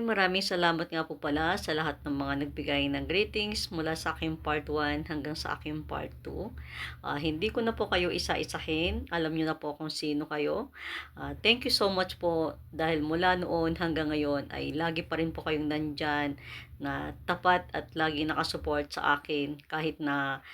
maraming salamat nga po pala sa lahat ng mga nagbigay ng greetings mula sa aking part 1 hanggang sa aking part 2. Hindi ko na po kayo isa-isahin. Alam niyo na po kung sino kayo. Thank you so much po dahil mula noon hanggang ngayon ay lagi pa rin po kayong nandyan na tapat at lagi nakasupport sa akin kahit na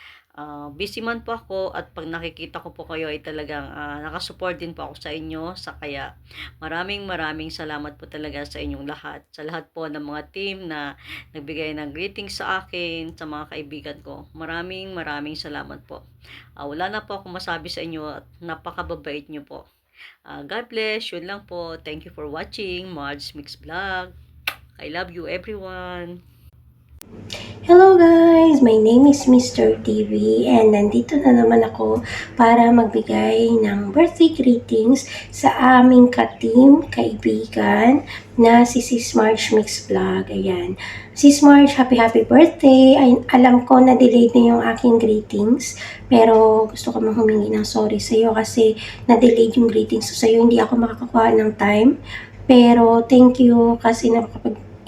busy man po ako at pag nakikita ko po kayo ay talagang nakasupport din po ako sa inyo. Kaya maraming salamat po talaga sa inyong lahat. Sa lahat po ng mga team na nagbigay ng greetings sa akin, sa mga kaibigan ko. Maraming salamat po. Wala na po akong masabi sa inyo at napakababait nyo po. God bless. Yun lang po. Thank you for watching Marge Mix Vlog. I love you everyone. Hello guys! My name is Mr. TV and nandito na naman ako para magbigay ng birthday greetings sa aming ka-team, kaibigan na si Sis Marge Mix Vlog. Ayan. Sis Marge, happy birthday! Ay, alam ko na delayed na yung aking greetings pero gusto ko mang humingi ng sorry sa iyo kasi na-delayed yung greetings ko sa iyo. Hindi ako makakakuha ng time pero thank you kasi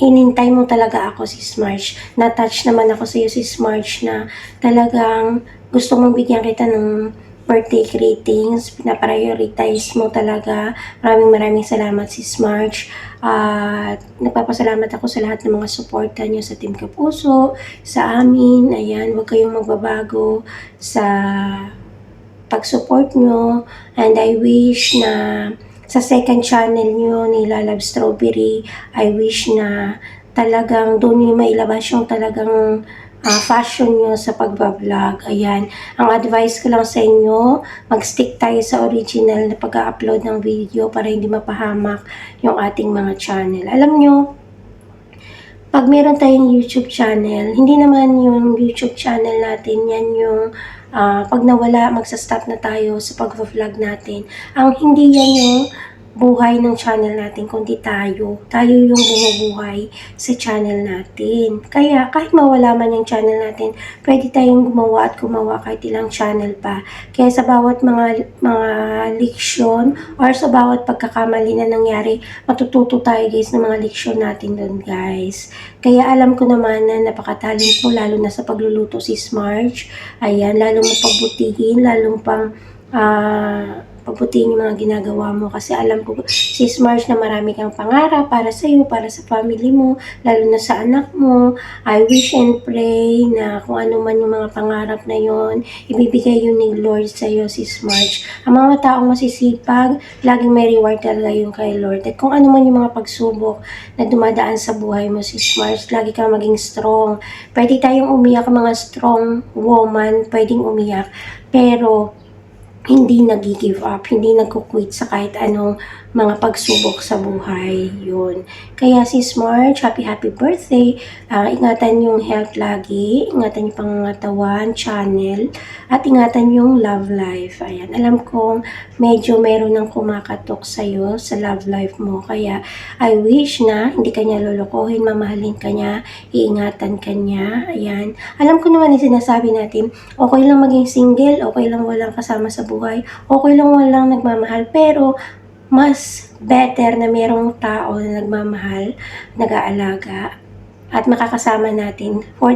inintay mo talaga ako, Sis Marge. Na-touch naman ako sa iyo, Sis Marge, na talagang gusto mong bigyan kita ng birthday greetings. Pina-prioritize mo talaga. Maraming salamat, Sis Marge. At nagpapasalamat ako sa lahat ng mga suporta niyo sa Team Kapuso, sa amin. Ayan, huwag kayong magbabago sa pag-support nyo. And I wish na sa second channel nyo ni Love Strawberry, I wish na talagang doon nyo mailabas yung talagang fashion nyo sa pagbablog. Ayan. Ang advice ko lang sa inyo, mag-stick tayo sa original na pag-upload ng video para hindi mapahamak yung ating mga channel. Alam nyo, pag meron tayong YouTube channel, hindi naman yung YouTube channel natin, yan yung pag nawala, magsa-stop na tayo sa pag-vlog natin. Ang hindi yan yung buhay ng channel natin, kundi tayo. Tayo yung bumubuhay sa channel natin. Kaya, kahit mawala man yung channel natin, pwede tayong gumawa kahit ilang channel pa. Kaya sa bawat mga leksyon or sa bawat pagkakamali na nangyari, matututo tayo guys ng mga leksyon natin doon guys. Kaya alam ko naman na napakatalent mo, lalo na sa pagluluto, Sis Marge. Ayan, lalo mo pagbutihin, lalong pang pagbutihin yung mga ginagawa mo. Kasi alam ko, Sis Marge, na marami kang pangarap para sa iyo, para sa family mo, lalo na sa anak mo. I wish and pray na kung ano man yung mga pangarap na yon, ibibigay yun ni Lord sa iyo, Sis Marge. Ang mga taong masisipag, laging may reward talaga yung kay Lord. At kung ano man yung mga pagsubok na dumadaan sa buhay mo, Sis Marge, lagi kang maging strong. Pwede tayong umiyak, mga strong woman, pwedeng umiyak, pero hindi nag-give up, hindi nagko-quit sa kahit anong mga pagsubok sa buhay. Yun. Kaya Sis Marge, happy birthday. Ingatan yung health lagi, ingatan yung pangangatawan, channel, at ingatan yung love life. Ayan. Alam kong medyo meron ng kumakatok sa'yo sa love life mo. Kaya I wish na hindi kanya lulukohin, mamahalin kanya, iingatan kanya. Ayan. Alam ko naman yung sinasabi natin, okay lang maging single, okay lang walang kasama sa buhay, okay lang walang nagmamahal, pero mas better na mayroong tao na nagmamahal, nag-aalaga, at makakasama natin for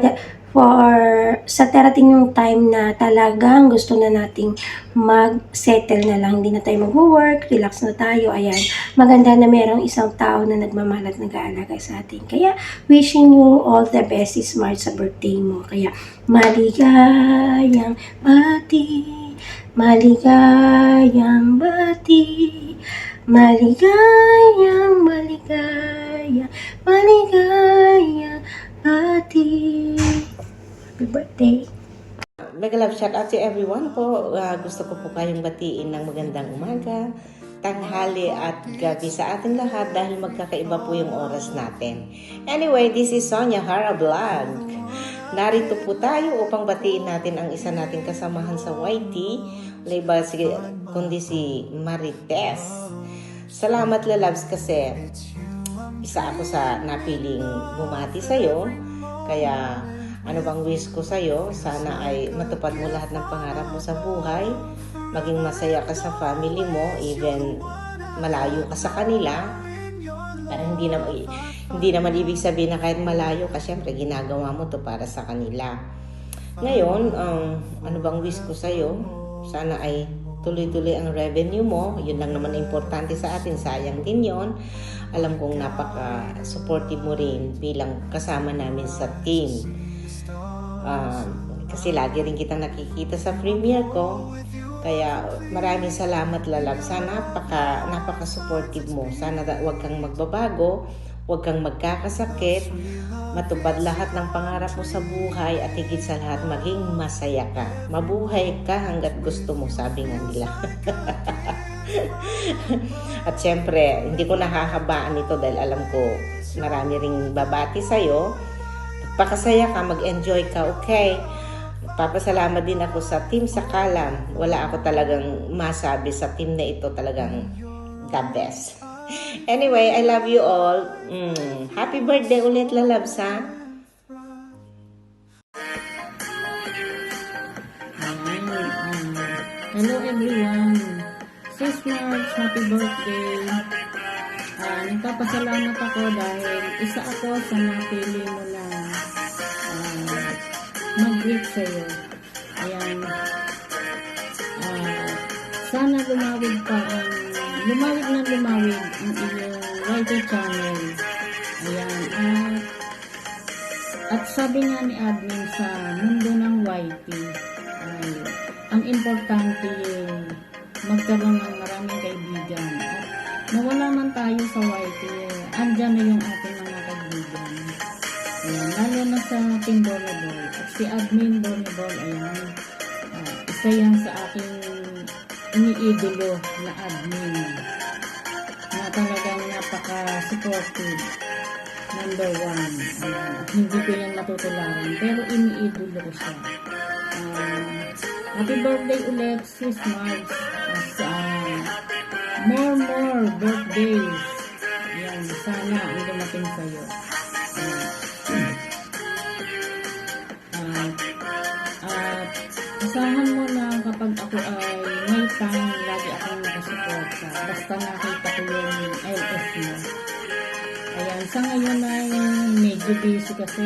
sa darating yung time na talagang gusto na nating mag-settle na lang, hindi na tayo mag-work, relax na tayo. Ayan, maganda na mayroong isang tao na nagmamahal at nag-aalaga sa atin. Kaya wishing you all the best, Sis Marge, sa birthday mo. Kaya maligayang bati, maligayang bati, maligayang bati. Happy birthday! Mega love shout out to everyone po. Gusto ko po kayong batiin ng magandang umaga, tanghali at gabi sa ating lahat dahil magkakaiba po yung oras natin. Anyway, this is Sonia Hara Vlog. Narito po tayo upang batiin natin ang isa nating kasamahan sa YT, kundi si Marites. Salamat lalabs kasi isa ako sa napiling bumati sa'yo. Kaya ano bang wish ko sa'yo? Sana ay matupad mo lahat ng pangarap mo sa buhay. Maging masaya ka sa family mo, even malayo ka sa kanila. Para Hindi naman ibig sabihin na kahit malayo ka, syempre ginagawa mo to para sa kanila. Ngayon, ano bang wish ko sa'yo? Sana ay tuloy-tuloy ang revenue mo. Yun lang naman ang importante sa atin. Sayang din yon. Alam kong napaka-supportive mo rin bilang kasama namin sa team. Kasi lagi rin kitang nakikita sa premiere ko. Kaya maraming salamat, Lalab. Sana napaka-supportive mo. Sana wag kang magbabago, wag kang magkakasakit, matupad lahat ng pangarap mo sa buhay, at higit sa lahat, maging masaya ka. Mabuhay ka hanggat gusto mo, sabi nga nila. At syempre, hindi ko nahahabaan ito dahil alam ko marami ring babati sa'yo. Magpakasaya ka, mag-enjoy ka, okay? Papasalamat din ako sa team sa Kalam. Wala ako talagang masabi sa team na ito, talagang the best. Anyway, I love you all. Happy birthday ulit, Lalabs, ha? Hello everyone. Sis March, happy birthday. Nagpapasalamat ako dahil isa ako sa napili mo na mag-greet sa'yo. Ayan. Sana lumawig na lumawig ang iyong writer channel. Ayan. At sabi nga ni admin sa mundo ng YT, ay ang importante yung magkaroon ng maraming kaibigan. At nawala man tayo sa YT, andyan na yung ating mga kaibigan. Ayan, lalo na sa ating volleyball. At si admin volleyball, ayan, isa yan sa aking iniidolo na admin na talagang napaka-supportive. Number 1. Ayan, at hindi ko yan matutularan, pero iniidolo ko siya. Happy birthday ulit, Sis Marge. More birthdays. Ayan, sana ang dumating sa'yo. At asahan mo na kapag ako ay may time, lagi akong nakasuporta. Basta nakita ko yung LS mo. Ayan, sa ngayon ay medyo busy kasi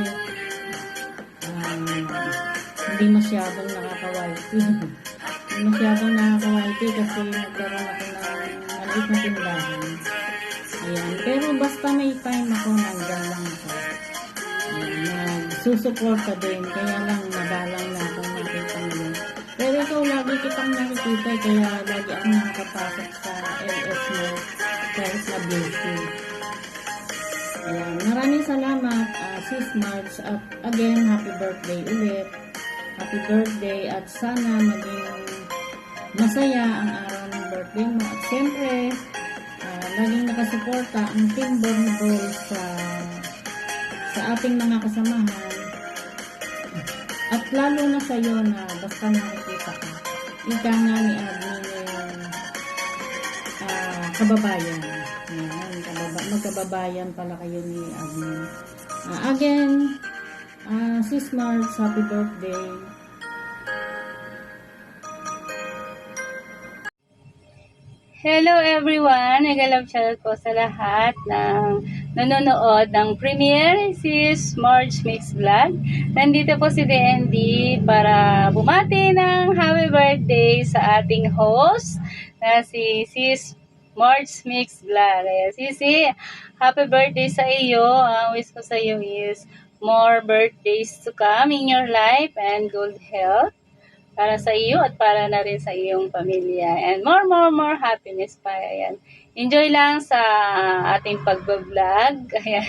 hindi masyadong nakaka-YT. Hindi masyadong nakaka-YT kasi nagkaroon ako ng maliit na tindahan. Ayan, pero basta may time ako, nandyan lang ako. Nagsusuporta din, kaya lang madalang na akong nakita ngayon. Pero ikaw, lagi kitang nakikita, kaya lagi akong nakapasok sa LS mo kahit na busy. Ayan, maraming salamat, Sis Marge, at again, happy birthday ulit. Happy birthday, at sana maging masaya ang araw ng birthday mo. At siyempre, laging nakasuporta ang Team Volleyball sa ating mga kasamahan. At lalo na sa iyo na basta nakikita ka. Ika nga ni admin kababayan. Ayan, magkababayan pala kayo ni admin. Again, Sis Marge, happy birthday. Hello everyone! Nag-love shout ko sa lahat ng nanonood ng premiere, Sis Marge Mix Vlog. Nandito po si DND para bumati ng happy birthday sa ating host na si Sis Marge Mix Vlog. Sisi, happy birthday sa iyo. Ang wish ko sa iyo is more birthdays to come in your life and good health. Para sa iyo at para na rin sa iyong pamilya. And more happiness pa. Ayan. Enjoy lang sa ating pag-vlog. Ayan.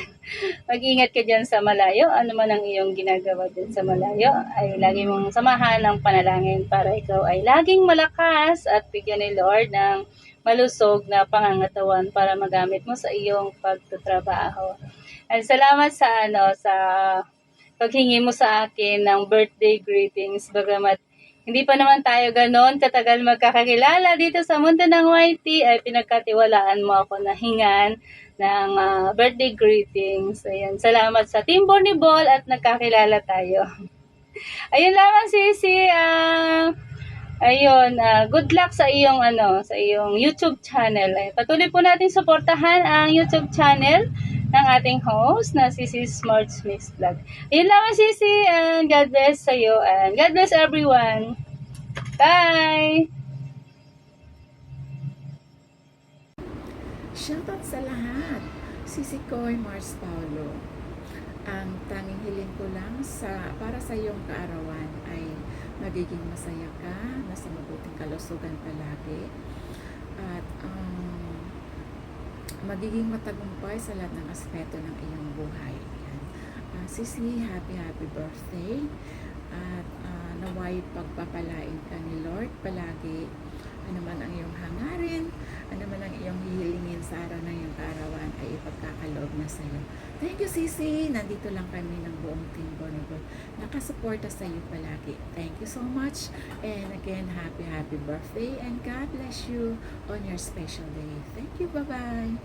Mag-ingat ka dyan sa malayo. Ano man ang iyong ginagawa dyan sa malayo, ay lagi mong samahan ng panalangin para ikaw ay laging malakas at bigyan ni Lord ng malusog na pangangatawan para magamit mo sa iyong pagtatrabaho. At salamat sa paghingi mo sa akin ng birthday greetings. Bagamat hindi pa naman tayo ganon katagal magkakakilala dito sa mundo ng YT, ay pinagkatiwalaan mo ako na hingan ng birthday greetings. Ayan, salamat sa Team Volleyball at nagkakilala tayo. Ayun lamang, Sisi. Good luck sa iyong YouTube channel. Patuloy po natin suportahan ang YouTube channel ng ating host na si Smarts Mix Vlog. Ayun lamang Sisi, and God bless sa'yo and God bless everyone. Bye! Shoutout sa lahat! Sisi Koy Mars Paulo. Ang tanging hiling ko lang para sa iyong kaarawan ay magiging masaya ka, nasa mabuting kalusugan palagi, at magiging matagumpay sa lahat ng aspeto ng iyong buhay. Yan. Sisi, happy birthday, at naway pagpapalain ka ni Lord palagi. Ano man ang iyong hangarin, ano man ang iyong hihilingin sa araw ng iyong kaarawan ay ipagkakaloob na sa iyo. Thank you, Sisi. Nandito lang kami ng buong Team Bonobol. Nakasuporta sa iyo palagi. Thank you so much. And again, happy birthday and God bless you on your special day. Thank you. Bye-bye.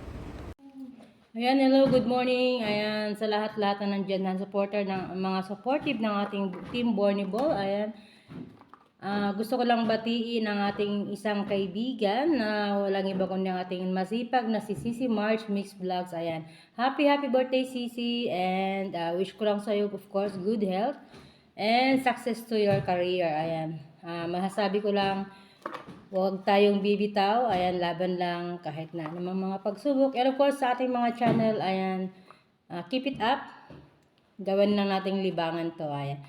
Ayan, hello, good morning. Ayan, sa lahat-lahat na nandyan na supporter ng mga supportive ng ating Team Borniball. Ayan, gusto ko lang batiin ang ating isang kaibigan na walang iba kundi ang ating masipag na si Sisi March Mix Vlogs. Ayan, happy birthday Sisi, and wish ko lang sa iyo, of course, good health and success to your career. Ayan, masasabi ko lang, huwag tayong bibitaw. Ayan, laban lang kahit na namang mga pagsubok. And of course, sa ating mga channel, ayan, keep it up. Gawin lang nating libangan to. Ayan.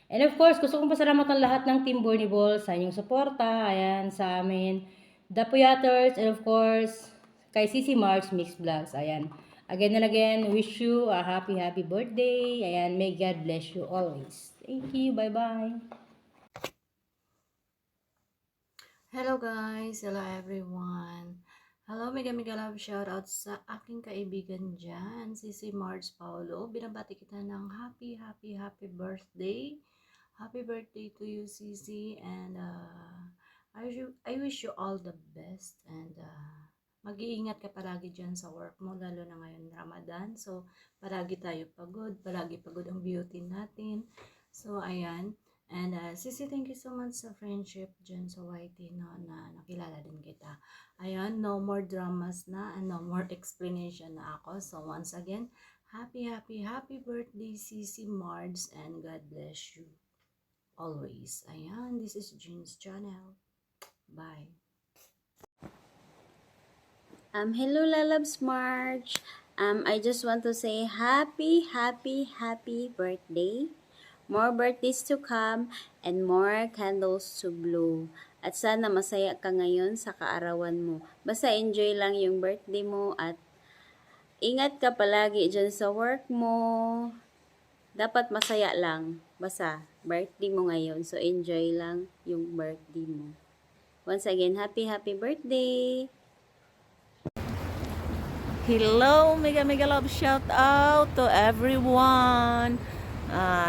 And of course, gusto kong pasalamatan lahat ng Team Borniball sa inyong suporta. Ayan, sa amin, The Puyaters, and of course, kay Sisi March Mix Vlogs. Ayan. Again and again, wish you a happy birthday. Ayan, may God bless you always. Thank you. Bye-bye. Hello guys! Hello everyone! Hello, mega love shoutout sa aking kaibigan dyan, si Mars Paulo. Binabati kita ng happy birthday. Happy birthday to you, Sisi. And I wish you all the best. And mag-iingat ka palagi dyan sa work mo, lalo na ngayon Ramadan. So, palagi tayo pagod. Palagi pagod ang beauty natin. So, ayan. And Sisi, thank you so much sa friendship dyan sa YT, no, na nakilala din kita. Ayan, no more dramas na and no more explanation na ako. So once again, happy birthday Sisi Mards, and God bless you always. Ayan, this is Jean's channel. Bye. Hello Lalabs March. I just want to say happy birthday. More birthdays to come and more candles to blow. At sana masaya ka ngayon sa kaarawan mo. Basta enjoy lang yung birthday mo at ingat ka palagi dyan sa work mo. Dapat masaya lang. Basta birthday mo ngayon. So enjoy lang yung birthday mo. Once again, happy birthday! Hello, mega love shout out to everyone.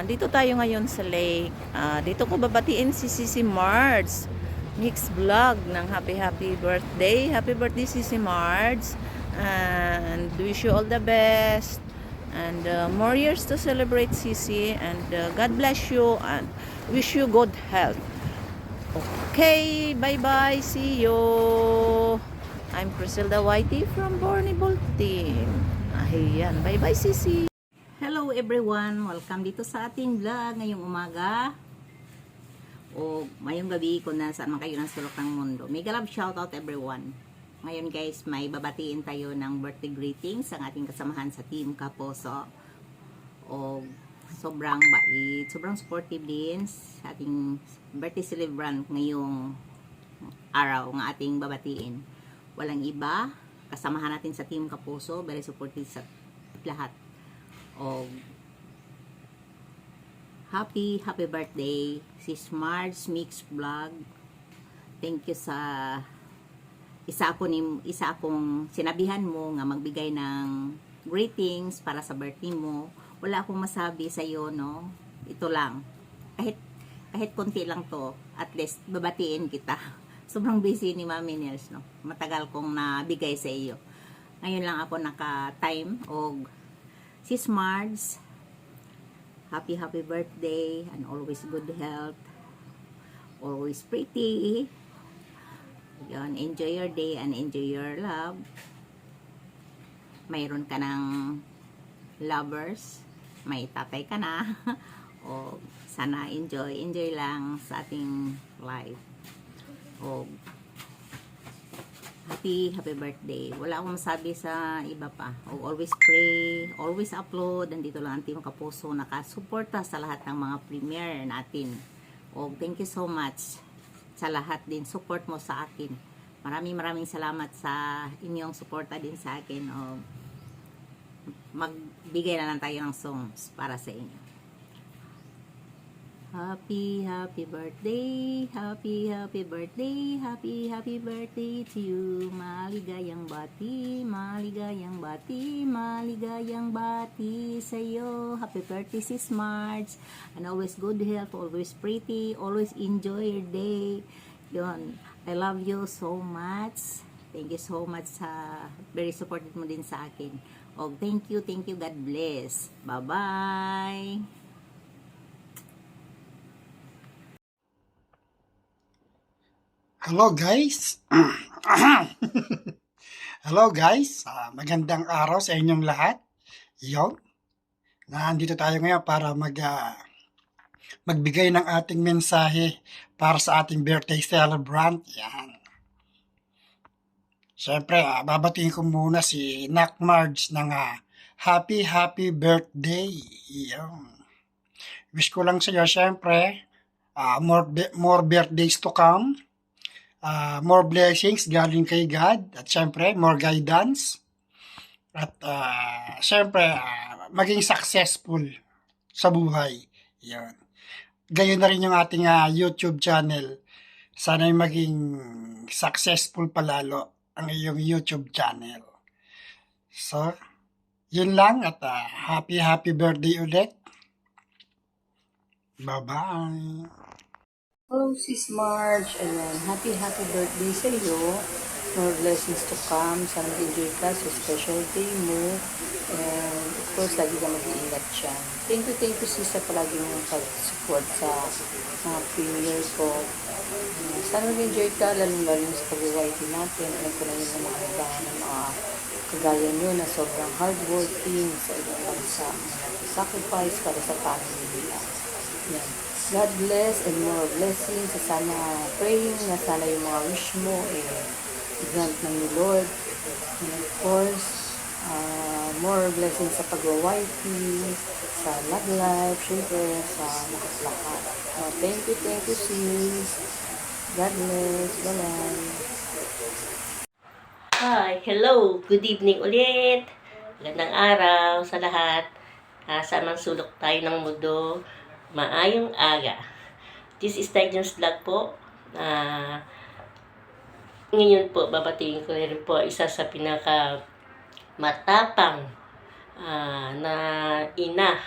Dito tayo ngayon sa lake. Dito ko babatiin si Sisi Mards Mix Vlog ng happy birthday. Happy birthday Sisi Mards. And wish you all the best. And more years to celebrate, Sisi. And God bless you and wish you good health. Okay, bye-bye. See you. I'm Priscilla Whitey from Borniball Team. Ayan, bye-bye Sisi. Hello everyone! Welcome dito sa ating vlog ngayong umaga o ngayong gabi kung nasaan man kayo ng sulok ng mundo. Mega love shoutout everyone! Ngayon guys, may babatiin tayo ng birthday greetings ang ating kasamahan sa Team Kaposo. O sobrang bait, sobrang supportive din sa ating birthday celebrant ngayong araw ng ating babatiin. Walang iba, kasamahan natin sa Team Kaposo, very supportive sa lahat. O happy birthday Sis Marge Mix Vlog. Thank you sa isa akong sinabihan mo nga magbigay ng greetings para sa birthday mo. Wala akong masabi sa iyo, no. Ito lang. Kahit konti lang to, at least babatiin kita. Sobrang busy ni Mami Nels, no. Matagal kong nabigay sa iyo. Ngayon lang ako naka-time og Sis Mards, happy birthday and always good health, always pretty. Yan, enjoy your day and enjoy your love. Mayroon ka ng lovers, may tatay ka na. O sana enjoy lang sa ating life. O happy birthday. Wala akong masabi sa iba pa. O always pray, always upload. Nandito lang ang Team Kapuso nakasuporta sa lahat ng mga premiere natin. O thank you so much sa lahat din support mo sa akin. Maraming salamat sa inyong suporta din sa akin. O magbigay na lang tayo ng songs para sa inyo. Happy birthday, happy birthday, happy birthday to you. Maligayang bati sa'yo. Happy birthday, Sis Marge. And always good health, always pretty, always enjoy your day. Yun, I love you so much. Thank you so much sa very supportive mo din sa akin. Oh, thank you, God bless. Bye-bye. Hello guys. Hello guys. Magandang araw sa inyong lahat. Nandito tayo ngayon para magbigay ng ating mensahe para sa ating birthday celebrant. Yan. Siyempre, babatiin ko muna si Nak Marge ng happy birthday. Yan. Wish ko lang sa iyo, siyempre, more birthdays to come. More blessings galing kay God at syempre more guidance at syempre maging successful sa buhay. Yan. Gayon na rin yung ating YouTube channel. Sana'y maging successful palalo ang iyong YouTube channel. So, yun lang at happy birthday ulit. Bye-bye. Hello, Sis Marge. Ayan, happy birthday sa iyo. More blessings to come. Sana enjoy ka sa special day mo. And of course, lagi ka mag-iingat siya. Thank you, sis, sa palagi mong pag-support sa mga premiere ko. Sana mag-enjoy ka, lalo sa pag-YT natin. Alam ko na yun ng mga iba ng mga kagaya nyo na sobrang hardworking sa ibang bansa. Sacrifice para sa family nila. Yan. God bless and more blessings. Sana praying na sana yung mga wish mo grant ng ni Lord. And of course, more blessings sa pag-YT, sa love life, syempre sa lahat. Thank you sis. God bless. Bye-bye. Hi, hello, good evening ulit. Magandang araw sa lahat. Sa mang sulok tayo ng mundo. Maayong aga. This is Tijan's Vlog po. Ngayon po, babatiin ko rin po isa sa pinaka matapang na ina.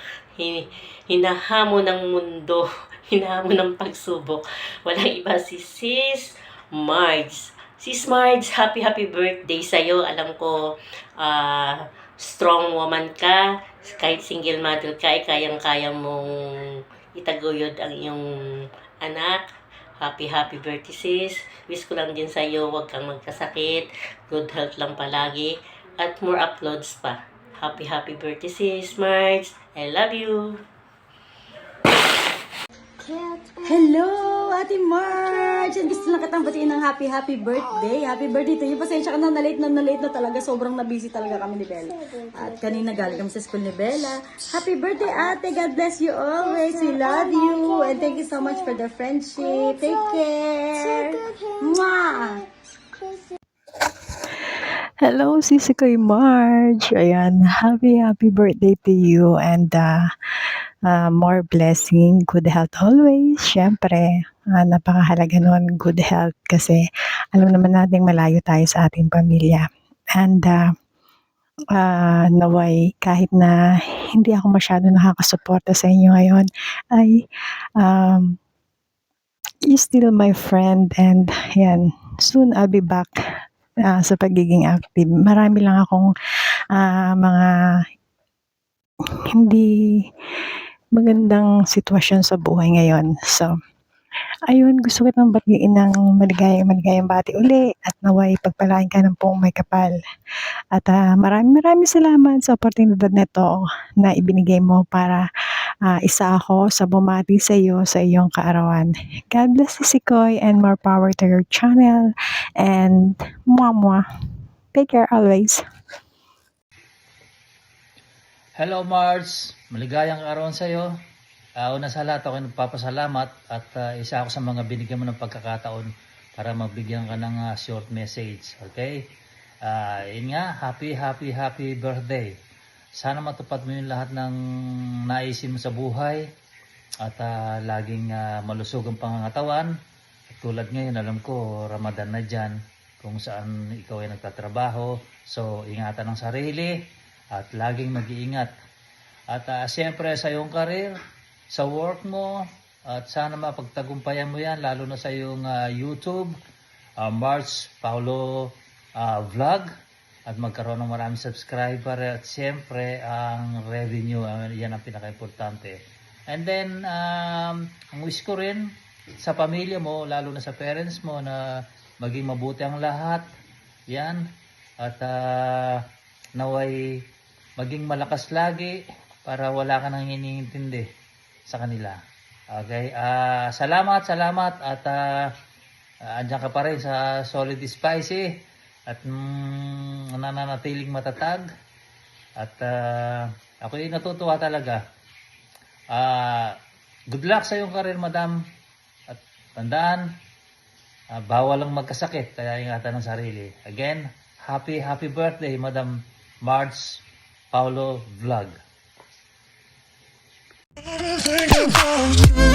Hinahamo ng mundo. Hinahamo ng pagsubok. Walang iba si Sis Marge. Sis Marge, happy birthday sa'yo. Alam ko, strong woman ka. Kahit single mother ka, kayang-kaya mong itaguyod ang iyong anak. Happy birthday sis. Wish ko lang din sa iyo, huwag kang magkasakit. Good health lang palagi. At more uploads pa. Happy birthday sis Marge. I love you. Hello, Ate Marge! And gusto lang kitang batiin ng happy birthday. Happy birthday to you. Pasensya ka na, na-late na talaga. Sobrang na-busy talaga kami ni Bella. At kanina galing kami sa school ni Bella. Happy birthday, Ate! God bless you always. We love you. And thank you so much for the friendship. Take care! Mwah! Hello, Sisi kay Marge. Ayan, happy birthday to you and more blessing, good health always. Siyempre, napakahalaga nun, good health kasi alam naman natin malayo tayo sa ating pamilya. And naway, kahit na hindi ako masyado nakakasuporta sa inyo ngayon, ay you still my friend and yan, soon I'll be back sa pagiging active. Marami lang akong mga hindi magandang sitwasyon sa buhay ngayon. So, Ayun, gusto kitang batiin ng maligayang bati uli at naway pagpalain ka ng poong may kapal. At maraming salamat sa oportunidad na ito na ibinigay mo para isa ako sa bumati sa iyo sa iyong kaarawan. God bless you, Sikoy, and more power to your channel. And mwah. Take care always. Hello Mars, maligayang arawan sa iyo. Una sa lahat ako nagpapasalamat at isa ako sa mga binigyan mo ng pagkakataon para magbigyan ka ng short message. Okay? Yun nga, happy birthday. Sana matupad mo yung lahat ng naisin mo sa buhay at laging malusog ang pangangatawan. At tulad ngayon, alam ko, Ramadan na dyan kung saan ikaw ay nagtatrabaho. So, ingatan ang sarili at laging mag-iingat. At siyempre sa iyong karir, sa work mo, at sana mapagtagumpayan mo yan, lalo na sa iyong YouTube, March Paulo Vlog, at magkaroon ng maraming subscriber, at siyempre ang revenue, yan ang pinaka-importante. And then, ang wish ko rin sa pamilya mo, lalo na sa parents mo, na maging mabuti ang lahat, yan, at naway maging malakas lagi para wala ka nang iniintindi sa kanila. Okay? Salamat at andyan ka pa rin sa Solid Spicy at nananatiling matatag at ako ay natutuwa talaga. Good luck sa iyong career, madam, at tandaan, bawal lang magkasakit, kaya ingatan ng sarili. Again, happy birthday, Madam Marge Paulo Vlog. Everything about you.